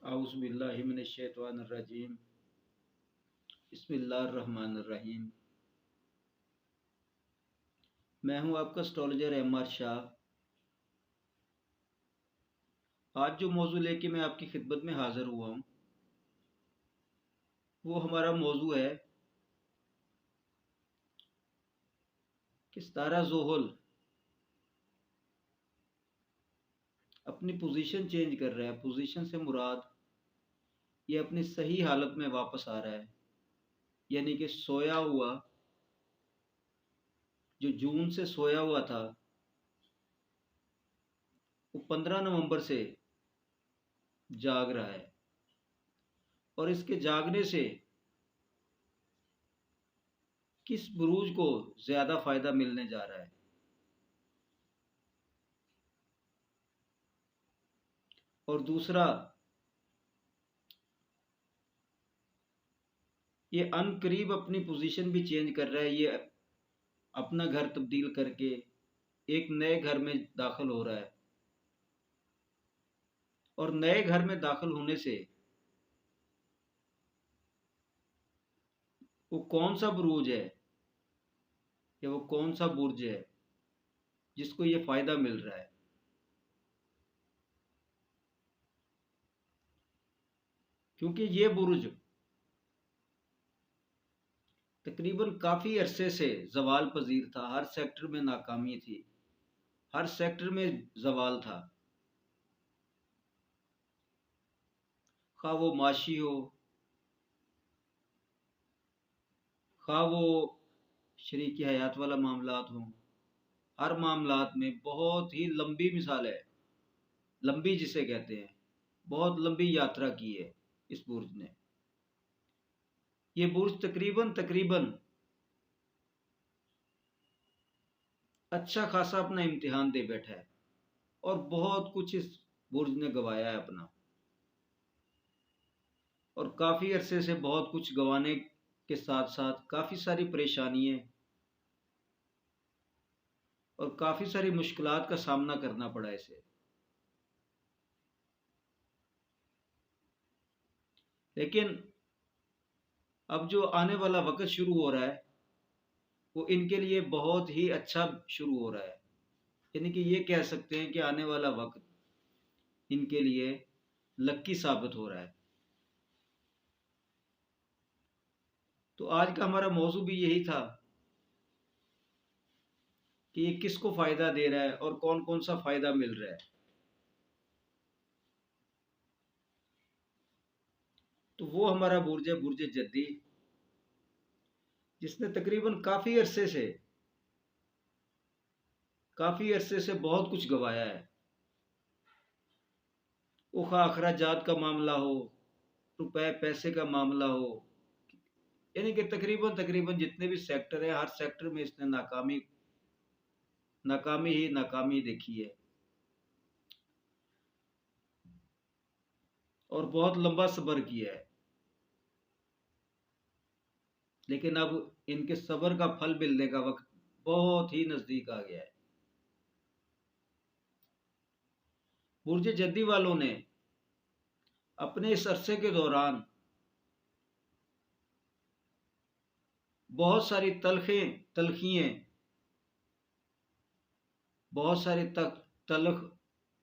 औज़ु बिल्लाहि मिनश शैतानिर रजीम। बिस्मिल्लाहिर रहमानिर रहीम। मैं हूं आपका एस्ट्रोलॉजर एमआर शाह। आज जो मौजू लेके मैं आपकी खिदमत में हाजिर हुआ हूं, वो हमारा मौजू है कि सितारा ज़ोहल अपनी पोजीशन चेंज कर रहा है। पोजीशन से मुराद ये अपनी सही हालत में वापस आ रहा है, यानी कि सोया हुआ, जो जून से सोया हुआ था, वो 15 नवंबर से जाग रहा है। और इसके जागने से किस बुरूज को ज़्यादा फ़ायदा मिलने जा रहा है? और दूसरा, ये अनकरीब अपनी पोजीशन भी चेंज कर रहा है। ये अपना घर तब्दील करके एक नए घर में दाखिल हो रहा है। और नए घर में दाखिल होने से वो कौन सा बुरूज है या वो कौन सा बुर्ज है जिसको ये फायदा मिल रहा है? क्योंकि ये बुर्ज तकरीबन काफ़ी अरसे से जवाल पजीर था। हर सेक्टर में नाकामी थी, हर सेक्टर में जवाल था, खा वो माशी हो, खा वो शरीकी हयात वाला मामलात हो। हर मामलात में बहुत ही लंबी मिसाल है, लंबी जिसे कहते हैं, बहुत लंबी यात्रा की है इस बुर्ज ने। ये बुर्ज तकरीबन तकरीबन अच्छा खासा अपना इम्तिहान दे बैठा है और बहुत कुछ इस बुर्ज ने गवाया है अपना। और काफ़ी अरसे से बहुत कुछ गंवाने के साथ साथ काफ़ी सारी परेशानियाँ और काफ़ी सारी मुश्किलात का सामना करना पड़ा इसे। लेकिन अब जो आने वाला वक्त शुरू हो रहा है, वो इनके लिए बहुत ही अच्छा शुरू हो रहा है। यानी कि ये कह सकते हैं कि आने वाला वक्त इनके लिए लक्की साबित हो रहा है। तो आज का हमारा मौजू भी यही था कि ये किसको फ़ायदा दे रहा है और कौन कौन सा फ़ायदा मिल रहा है। तो वो हमारा बुर्ज है, बुर्ज जद्दी, जिसने तकरीबन काफ़ी अरसे से बहुत कुछ गंवाया है। वो खा अखराजात का मामला हो, रुपए पैसे का मामला हो, यानी कि तकरीबन तकरीबन जितने भी सेक्टर हैं, हर सेक्टर में इसने नाकामी नाकामी ही नाकामी देखी है। और बहुत लंबा सब्र किया है। लेकिन अब इनके सब्र का फल मिलने का वक्त बहुत ही नज़दीक आ गया है। बुर्ज जद्दी वालों ने अपने इस अरसे के दौरान बहुत सारी तलखियाँ, बहुत सारी तलख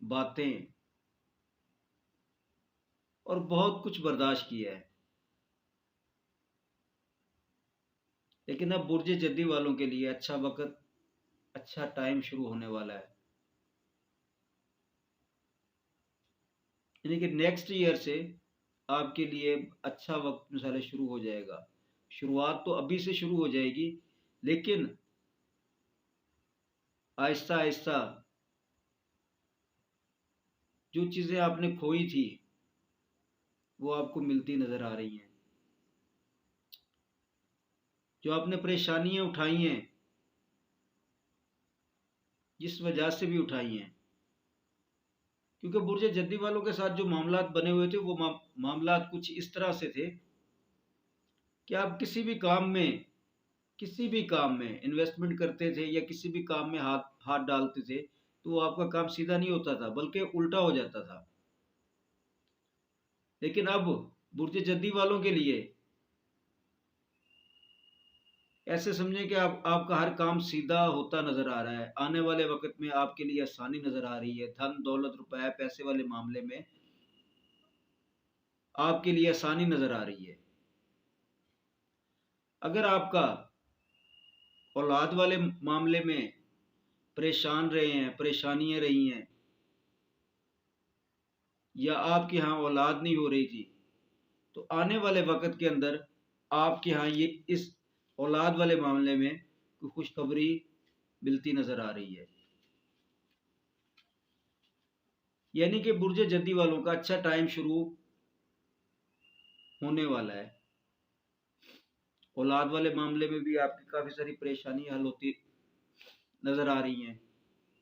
बातें और बहुत कुछ बर्दाश्त किया है। लेकिन अब बुर्ज जद्दी वालों के लिए अच्छा वक्त, अच्छा टाइम शुरू होने वाला है। यानी कि नेक्स्ट ईयर से आपके लिए अच्छा वक्त मिसाले शुरू हो जाएगा। शुरुआत तो अभी से शुरू हो जाएगी, लेकिन आहिस्ता आहिस्ता जो चीज़ें आपने खोई थी वो आपको मिलती नज़र आ रही हैं। जो आपने परेशानियां उठाई हैं, जिस वजह से भी उठाई हैं, क्योंकि बुर्ज जद्दी वालों के साथ जो मामलात बने हुए थे वो मामलात कुछ इस तरह से थे कि आप किसी भी काम में इन्वेस्टमेंट करते थे या किसी भी काम में हाथ हाथ डालते थे, तो वो आपका काम सीधा नहीं होता था, बल्कि उल्टा हो जाता था। लेकिन अब बुर्ज जद्दी वालों के लिए ऐसे समझें कि आपका हर काम सीधा होता नजर आ रहा है। आने वाले वक्त में आपके लिए आसानी नजर आ रही है। धन दौलत रुपए पैसे वाले मामले में आपके लिए आसानी नजर आ रही है। अगर आपका औलाद वाले मामले में परेशान रहे हैं, परेशानियां रही हैं, या आपके यहाँ औलाद नहीं हो रही थी, तो आने वाले वक्त के अंदर आपके यहाँ ये इस औलाद वाले मामले में कोई खुशखबरी मिलती नजर आ रही है। यानी कि बुर्ज जद्दी वालों का अच्छा टाइम शुरू होने वाला है। औलाद वाले मामले में भी आपकी काफ़ी सारी परेशानी हल होती नज़र आ रही हैं।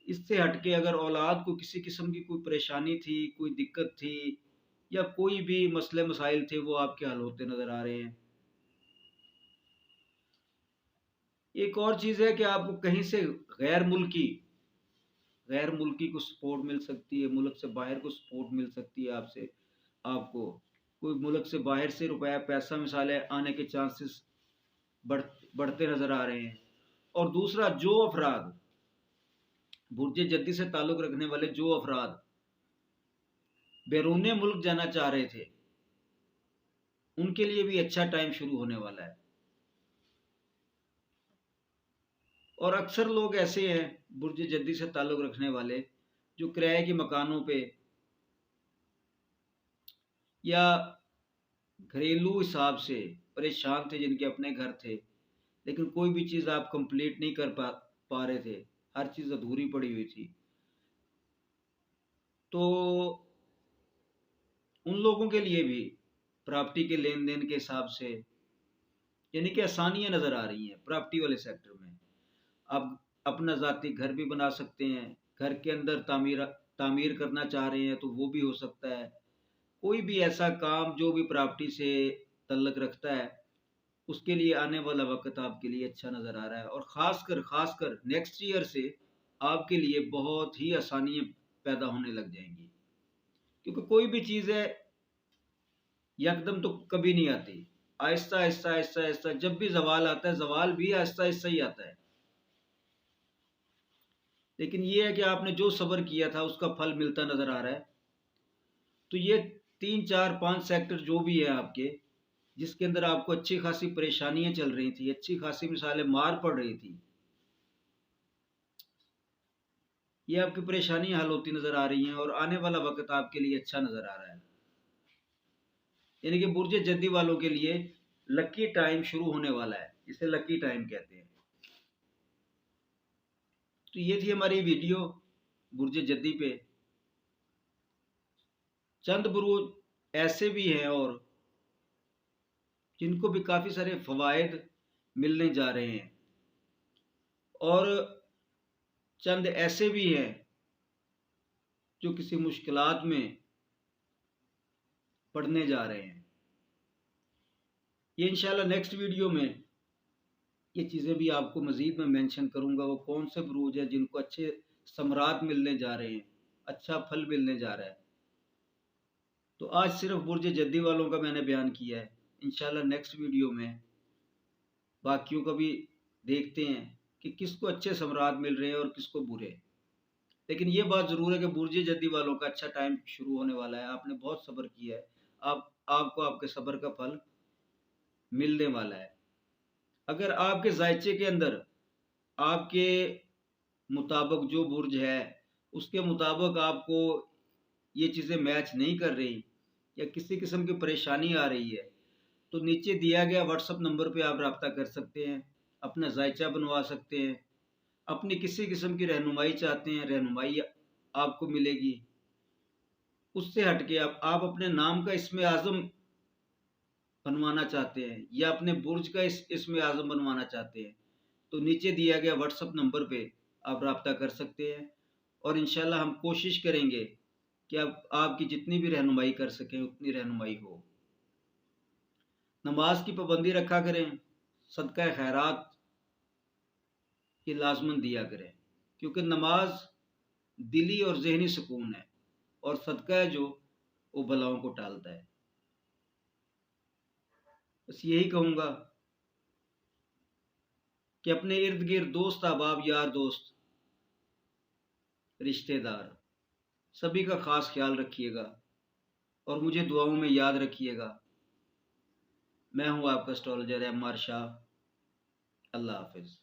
इससे हटके अगर औलाद को किसी किस्म की कोई परेशानी थी, कोई दिक्कत थी, या कोई भी मसले मसाइल थे, वो आपके हल होते नज़र आ रहे हैं। एक और चीज़ है कि आपको कहीं से गैर मुल्की को सपोर्ट मिल सकती है, मुल्क से बाहर को सपोर्ट मिल सकती है आपसे। आपको कोई मुल्क से बाहर से रुपया पैसा मिसाल है आने के चांसेस बढ़ते नज़र आ रहे हैं। और दूसरा, जो अफराद बुर्ज जद्दी से ताल्लुक़ रखने वाले जो अफराद बैरून मुल्क जाना चाह रहे थे, उनके लिए भी अच्छा टाइम शुरू होने वाला है। और अक्सर लोग ऐसे हैं बुर्ज जद्दी से ताल्लुक़ रखने वाले जो किराए के मकानों पे या घरेलू हिसाब से परेशान थे, जिनके अपने घर थे, लेकिन कोई भी चीज़ आप कंप्लीट नहीं कर पा रहे थे, हर चीज़ अधूरी पड़ी हुई थी। तो उन लोगों के लिए भी प्रॉपर्टी के लेन देन के हिसाब से यानी कि आसानियाँ नज़र आ रही हैं प्रॉपर्टी वाले सेक्टर में। आप अपना ज़ाती घर भी बना सकते हैं, घर के अंदर तामीर करना चाह रहे हैं तो वो भी हो सकता है। कोई भी ऐसा काम जो भी प्रॉपर्टी से तल्लक रखता है, उसके लिए आने वाला वक्त आपके लिए अच्छा नज़र आ रहा है। और ख़ासकर नेक्स्ट ईयर से आपके लिए बहुत ही आसानियाँ पैदा होने लग जाएंगी, क्योंकि कोई भी चीज़ है यकदम तो कभी नहीं आती। आहिस्ता आहिस्ता आहिस्ता आहिस्ता जब भी जवाल आता है, जवाल भी आहिस्ता आहिस्ता ही आता है। लेकिन ये है कि आपने जो सब्र किया था उसका फल मिलता नज़र आ रहा है। तो ये 3 4 5 सेक्टर जो भी है आपके, जिसके अंदर आपको अच्छी खासी परेशानियां चल रही थी, अच्छी खासी मिसालें मार पड़ रही थी, ये आपकी परेशानियां हल होती नज़र आ रही हैं और आने वाला वक्त आपके लिए अच्छा नज़र आ रहा है। यानी कि बुर्ज जद्दी वालों के लिए लकी टाइम शुरू होने वाला है, इसे लकी टाइम कहते हैं। तो ये थी हमारी वीडियो बुर्ज जद्दी पे। चंद बुरूज ऐसे भी हैं और जिनको भी काफ़ी सारे फ़वाइद मिलने जा रहे हैं, और चंद ऐसे भी हैं जो किसी मुश्किलात में पड़ने जा रहे हैं। ये इंशाल्लाह नेक्स्ट वीडियो में ये चीज़ें भी आपको मज़ीद में मेंशन करूँगा, वो कौन से बुरूज हैं जिनको अच्छे समरात मिलने जा रहे हैं, अच्छा फल मिलने जा रहा है। तो आज सिर्फ बुर्ज जद्दी वालों का मैंने बयान किया है। इंशाल्लाह नेक्स्ट वीडियो में बाकियों का भी देखते हैं कि किसको अच्छे समरात मिल रहे हैं और किसको बुरे। लेकिन ये बात ज़रूर है कि बुर्ज जद्दी वालों का अच्छा टाइम शुरू होने वाला है। आपने बहुत सब्र किया है, आपको आपके सब्र का फल मिलने वाला है। अगर आपके जायचे के अंदर आपके मुताबिक जो बुर्ज है उसके मुताबिक आपको ये चीज़ें मैच नहीं कर रही, या किसी किस्म की परेशानी आ रही है, तो नीचे दिया गया व्हाट्सअप नंबर पे आप रब्ता कर सकते हैं, अपना जायचा बनवा सकते हैं। अपनी किसी किस्म की रहनुमाई चाहते हैं, रहनुमाई आपको मिलेगी। उससे हट के आप अपने नाम का इसमें आज़म बनवाना चाहते हैं या अपने बुर्ज का इसमें आज़म बनवाना चाहते हैं, तो नीचे दिया गया व्हाट्सअप नंबर पे आप रब्ता कर सकते हैं। और इंशाल्लाह हम कोशिश करेंगे कि आपकी जितनी भी रहनुमाई कर सकें उतनी रहनुमाई हो। नमाज की पाबंदी रखा करें, सदका खैरात की लाजमन दिया करें, क्योंकि नमाज दिली और जहनी सुकून है, और सदका है जो वो बलाओं को टालता है। बस यही कहूँगा कि अपने इर्द गिर्द दोस्त अहबाब, यार दोस्त, रिश्तेदार, सभी का खास ख्याल रखिएगा और मुझे दुआओं में याद रखिएगा। मैं हूँ आपका एस्ट्रोलॉजर एम आर शाह। अल्लाह हाफिज़।